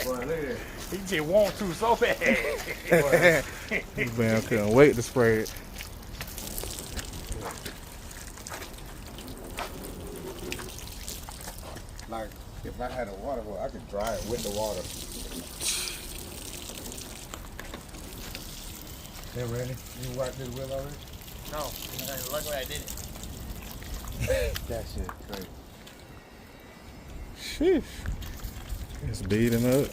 Boy, look at that. He just want to so bad. This man couldn't wait to spray it. Like, if I had a water hose, I could dry it with the water. Hey, ready? You wiped this wheel already? No, luckily I didn't. That shit crazy. Sheesh. It's beating up.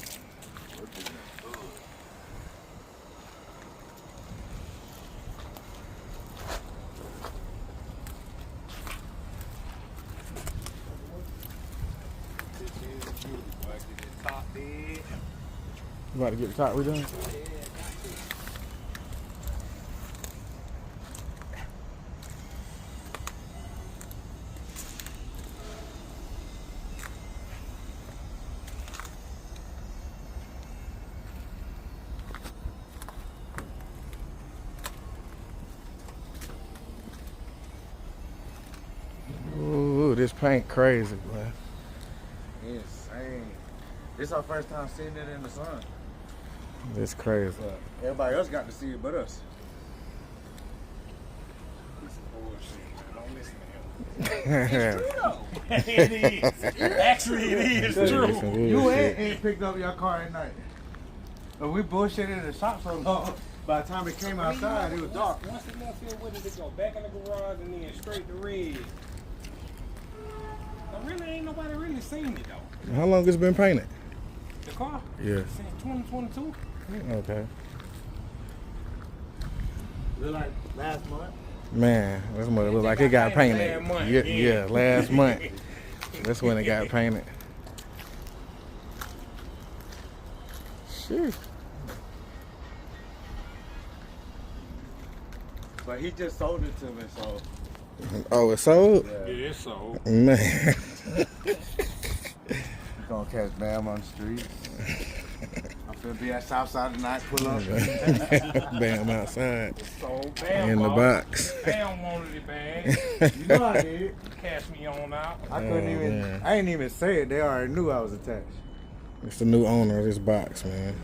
You about to get the top redone? Ooh, this paint crazy, man. Insane. This our first time seeing it in the sun. It's crazy. But everybody else got to see it but us. It is. Actually, it is true. You ain't picked up your car at night. But we bullshitted in the shop so long. By the time it came outside, it was dark. Once it left here with it, to go back in the garage and then straight to red. But really, ain't nobody really seen it though. How long it's been painted? The car? Yeah. Since 2022. Okay. Look like last month. Man, this mother look like it got painted. Last month, Yeah, last month. That's when it got painted. Shit. But he just sold it to me, so. Oh, it's sold? Yeah. Yeah, it's so. Man. Gonna catch Bam on the street. I'm finna be at Southside tonight, pull up. Bam outside. So Bam In the box. Bam wanted it bad. You know I did. Cash me on out. I couldn't even, man. I ain't even say it. They already knew I was attached. It's the new owner of this box, man.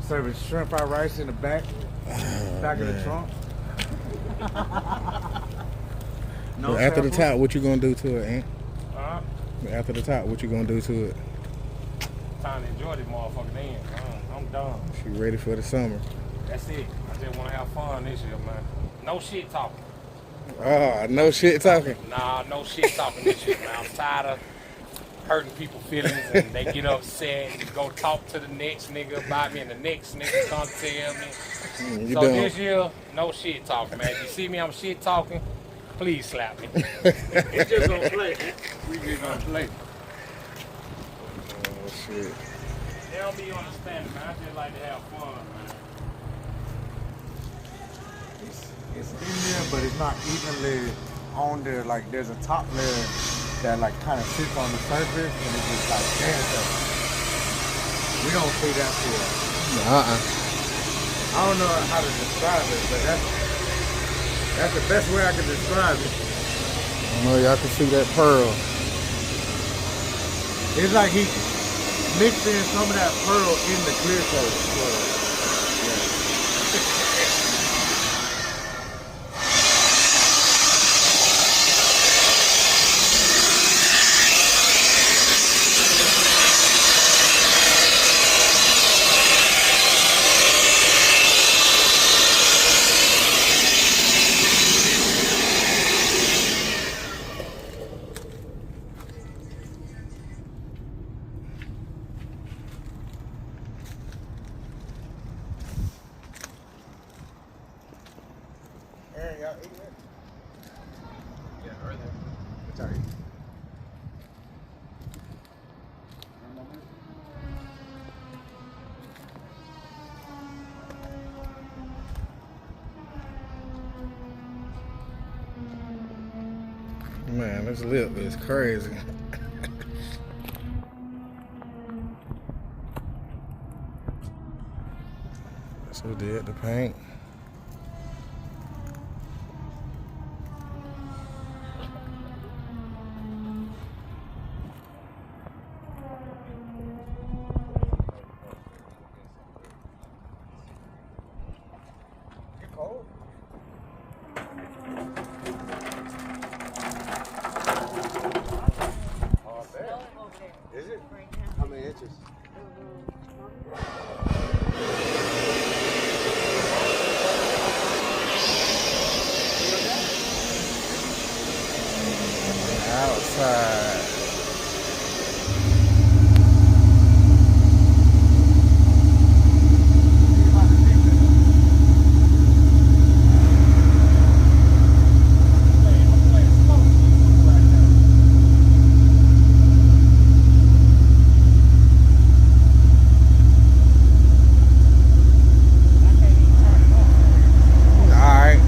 Serving shrimp fried rice in the back of the man. trunk. So after the top, what you gonna do to it, Aunt? Huh? After the top, what you gonna do to it? Time to enjoy this motherfucker then. I'm done. She ready for the summer. That's it. I just want to have fun this year, man. No shit talking. Oh, no shit talking. Nah, no shit talking this year, man. I'm tired of hurting people's feelings and they get upset and go talk to the next nigga about me and the next nigga come tell me. You So done. this year, no shit talking, man. If you see me, I'm shit talking, please slap me. We just gonna play. We just gonna play. Oh, shit. They don't be understanding, man. I just like to have fun, man. It's in there, but it's not evenly on there. Like there's a top layer that like kind of sits on the surface, and it's just like damn. We don't see that here. I don't know how to describe it, but that's the best way I can describe it. I know y'all can see that pearl. It's like he mixed in some of that pearl in the clear coat. Aaron, y'all eating it? Yeah, earlier. What y'all eating? Man, this lip is crazy. That's who did the paint. Is it? right now. How many inches? Outside. Alright.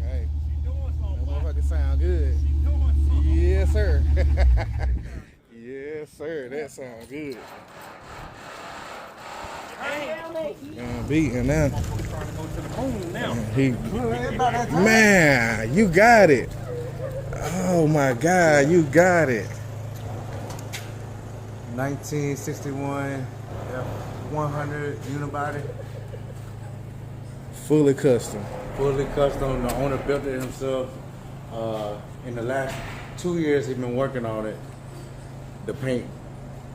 Hey, that motherfucker sound good. Yes, sir. Yes, sir. That sound good. Man, beating now. Trying to go to the moon now. Man, you got it. Oh my God, you got it. 1961 F100 unibody. Fully custom. Fully custom. The owner built it himself. In the last 2 years, he's been working on it. The paint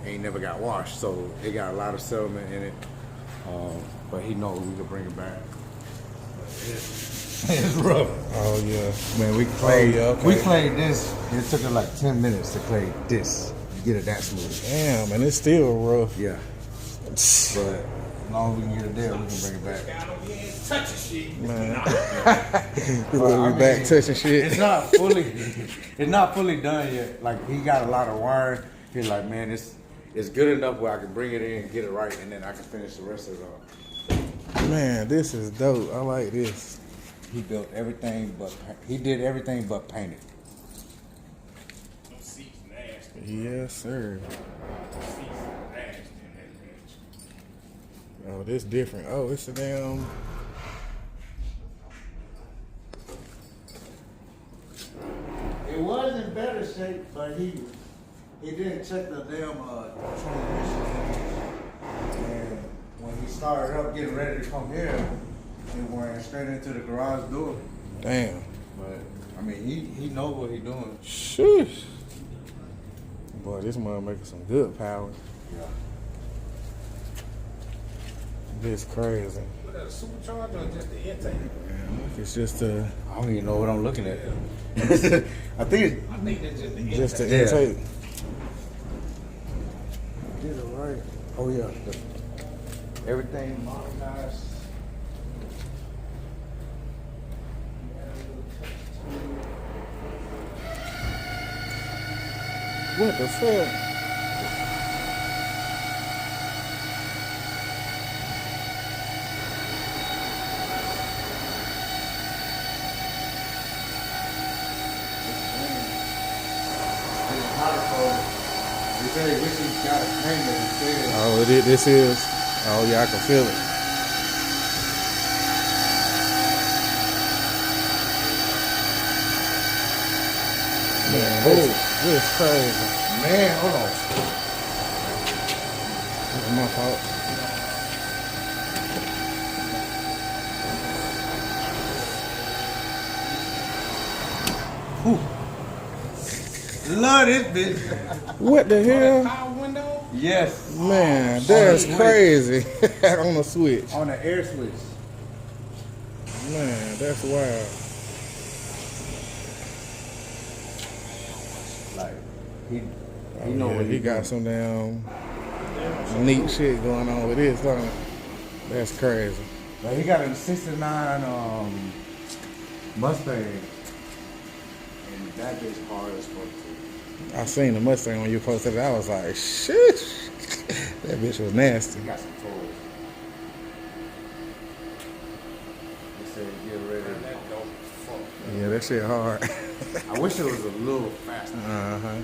ain't never got washed, so it got a lot of sediment in it. But he knows we could bring it back. It's rough. Oh yeah. Man, we clayed. yeah, okay. We clayed this. It took us like 10 minutes to clay this. To get it that smooth. Damn, and it's still rough. Yeah. But as long as we can get it there, we can bring it back. Touching shit. Man. Well, I We back mean, touching shit. It's not fully done yet. Like he got a lot of wiring. He's like, man, it's good enough where I can bring it in and get it right, and then I can finish the rest of it off. Man, this is dope. I like this. He built everything, he did everything but paint it. Them seats nasty. Yes, sir. Seats nasty in that bitch. Oh, this different. Oh, it's a damn. It was in better shape, but he didn't check the damn transmission. And when he started up getting ready to come here, it went straight into the garage door. Damn. But I mean, he knows what he's doing. Sheesh. Boy, this mother making some good power. Yeah. This crazy. Was that a supercharger or just the intake? Man, it's just a I don't even know what I'm looking at. I think I think that's just the intake. just the Yeah. intake. Get it right. Oh yeah. Everything modernized. What the fuck? They say they wish he got a payment instead. Oh, this is. Oh yeah, I can feel it. Man, this crazy. Man, hold on. It's my fault. Love this bitch. What the hell? Power window? Yes. Man, that's On the crazy. On the switch. On the air switch. Man, that's wild. Like he Oh, know yeah, what he got some damn neat shit going on with this, huh? That's crazy. Like he got a '69 Mustang, and that bitch hard as fuck too. I seen the Mustang when you posted it. I was like, shit. That bitch was nasty. He got some toys. He said get ready. That dope as fuck. Yeah, that shit hard. I wish it was a little faster. Uh-huh.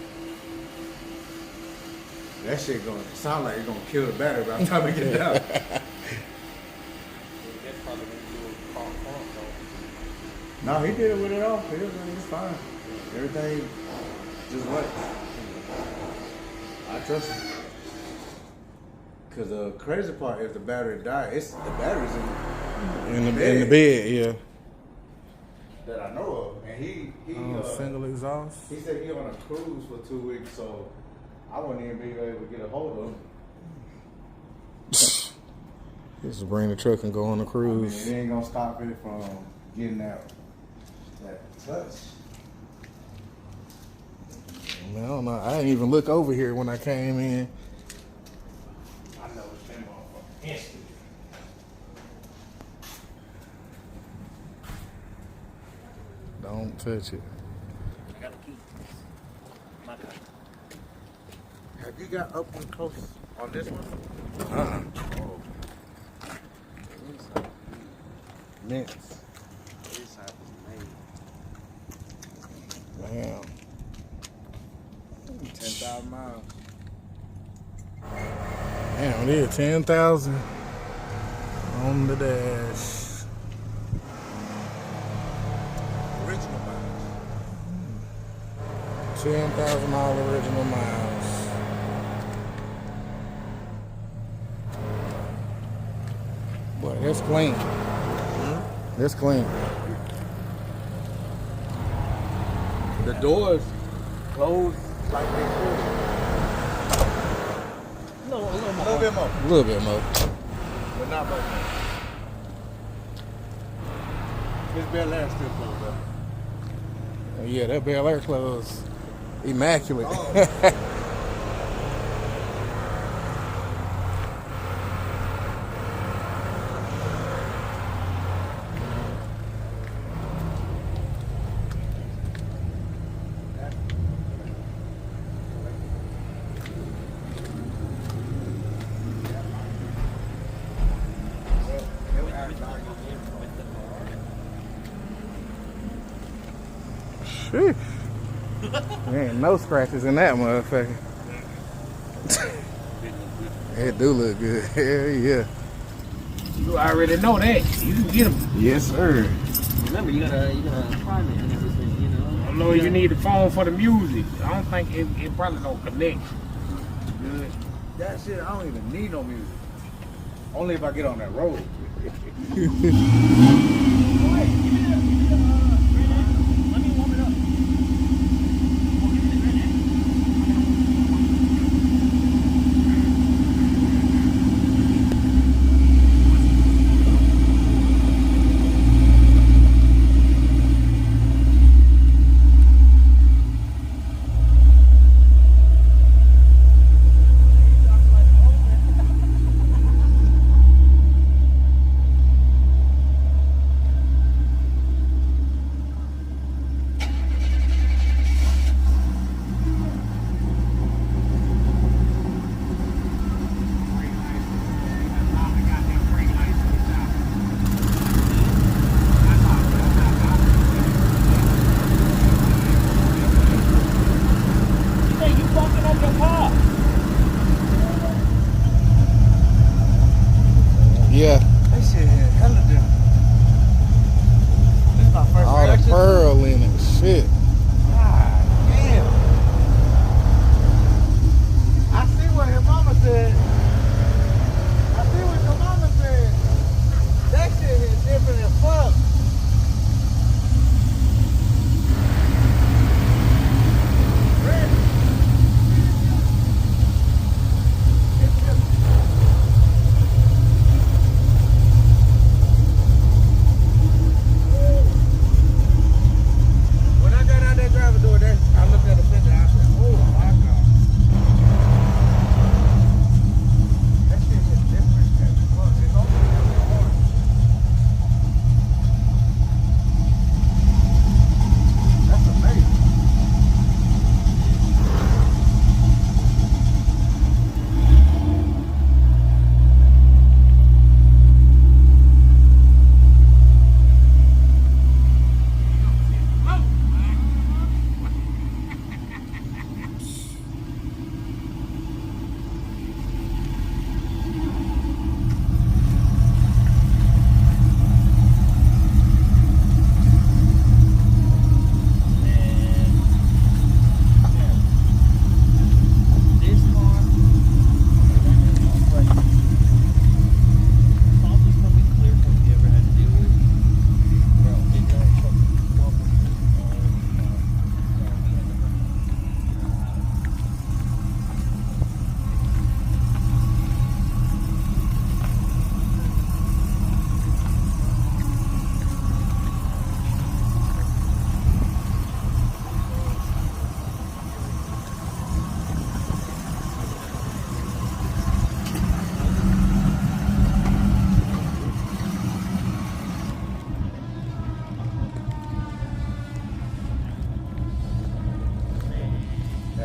That shit gonna sound like it's gonna kill the battery by the time we get it out. That's probably when you do a car front, though. No, he did it with it off. It's fine. Everything just worked. I trust him. Cause the crazy part is the battery died. It's the battery's In the bed, yeah. that I know of, and he Single exhaust. he said he on a cruise for 2 weeks, so I wouldn't even be able to get a hold of him. Just bring the truck and go on a I mean, cruise. it ain't gonna stop it from getting that touch. Man, I don't know. I didn't even look over here when I came in. I know it's been motherfucking instant. Don't touch it. I got a key. My car. Have you got up and close on this one? Mints. This side was made. Damn. 10,000 miles. Damn, it is 10,000 on the dash. Original miles. 10,000 all original miles. Boy, that's clean. That's clean. The doors closed like they should. A little A little bit more, A little bit more. but not much more. This Bel Air still closed up. Oh, yeah, that Bel Air clothes, immaculate. Oh. Sheesh. There ain't no scratches in that motherfucker. It do look good. Hell yeah. You already know that. You can get them. Yes, sir. Remember, you gotta prime it and everything, you know. I know you need the phone for the music. I don't think it probably don't connect. Good. That shit, I don't even need no music. Only if I get on that road.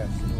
that shit.